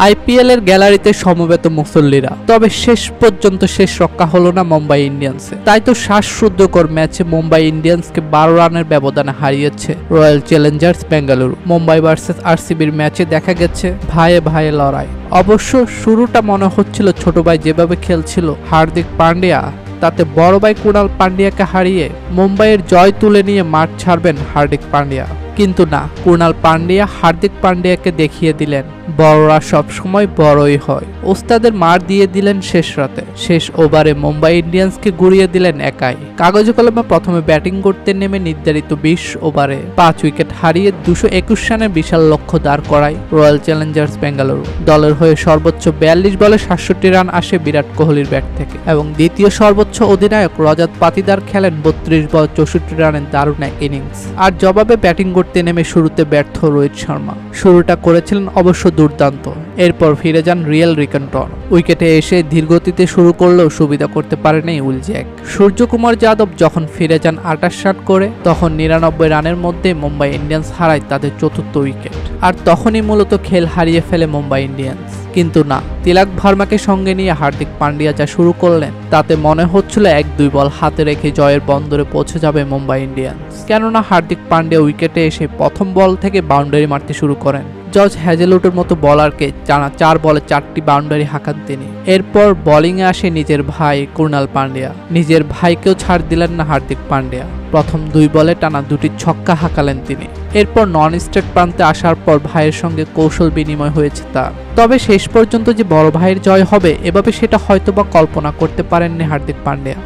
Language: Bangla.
আইপিএল এর গ্যালারিতে সমবেত মুসল্লিরা। তবে শেষ পর্যন্ত শেষ রক্ষা হলো না মুম্বাই ইন্ডিয়ান্সে। তাই তো শ্বাসরুদ্ধকর ম্যাচে মুম্বাই ইন্ডিয়ান্সকে 12 রানের ব্যবধানে হারিয়েছে Royal Challengers Bengaluru. Mumbai versus আরসিবির ম্যাচে দেখা গেছে ভাইয়ে ভাইয়ে লড়াই। অবশ্য শুরুটা মনে হচ্ছিল ছোট ভাই যেভাবে খেলছিল হার্দিক পান্ডিয়া, তাতে বড় ভাই কুণাল পান্ডিয়াকে হারিয়ে মুম্বাইয়ের জয় তুলে নিয়ে মাঠ ছাড়বেন হার্দিক পান্ডিয়া। কিন্তু না, কুণাল পান্ডিয়া হার্দিক পান্ডিয়াকে দেখিয়ে দিলেন বড়রা সবসময় বড়ই হয়। ওস্তাদের মার দিয়ে দিলেন শেষ রাতে। শেষ ওভারে মুম্বাই ইন্ডিয়ান্সকে গুড়িয়ে দিলেন একাই। কাগজে কলমে প্রথমে ব্যাটিং করতে নেমে নির্ধারিত 20 ওভারে 5 উইকেট হারিয়ে 221 রানের বিশাল লক্ষ্য দাঁড় করায় রয়্যাল চ্যালেঞ্জার্স বেঙ্গালুরু। দলের হয়ে সর্বোচ্চ 42 বলে 67 রান আসে বিরাট কোহলির ব্যাট থেকে এবং দ্বিতীয় সর্বোচ্চ অধিনায়ক রজত পাতিদার খেলেন 32 বল 64 রানের দারুণ এক ইনিংস। আর জবাবে ব্যাটিং করতে নেমে শুরুতে ব্যর্থ রোহিত শর্মা। শুরুটা করেছিলেন অবশ্য দুর্দান্ত, এরপর ফিরে যান রিয়েল রিকন্টন। উইকেটে এসে ধীরগতিতে শুরু করলেও সুবিধা করতে পারেনি উইল জ্যাক। সূর্যকুমার যাদব যখন ফিরে যান 28 রান করে, তখন 99 রানের মধ্যে মুম্বাই ইন্ডিয়ান্স হারায় তাদের চতুর্থ উইকেট। আর তখনই মূলত খেল হারিয়ে ফেলে মুম্বাই ইন্ডিয়ান্স। কিন্তু না, তিলক ভার্মাকে সঙ্গে নিয়ে হার্দিক পান্ডিয়া যা শুরু করলেন তাতে মনে হচ্ছিল 1-2 বল হাতে রেখে জয়ের বন্দরে পৌঁছে যাবে মুম্বাই ইন্ডিয়ান্স। কেননা হার্দিক পান্ডিয়া উইকেটে এসে প্রথম বল থেকে বাউন্ডারি মারতে শুরু করেন। জর্জ হ্যাজেলউডের মতো বলারকে টানা 4 বলে 4টি বাউন্ডারি হাঁকান তিনি। এরপর বোলিংয়ে আসে নিজের ভাই কুণাল পান্ডিয়া। নিজের ভাইকেও ছাড় দিলেন না হার্দিক পান্ডিয়া। প্রথম 2 বলে টানা 2টি ছক্কা হাঁকালেন তিনি। এরপর নন স্ট্রেট প্রান্তে আসার পর ভাইয়ের সঙ্গে কৌশল বিনিময় হয়েছে তার। তবে শেষ পর্যন্ত যে বড় ভাইয়ের জয় হবে এভাবে সেটা হয়তোবা কল্পনা করতে পারেননি হার্দিক পান্ডিয়া।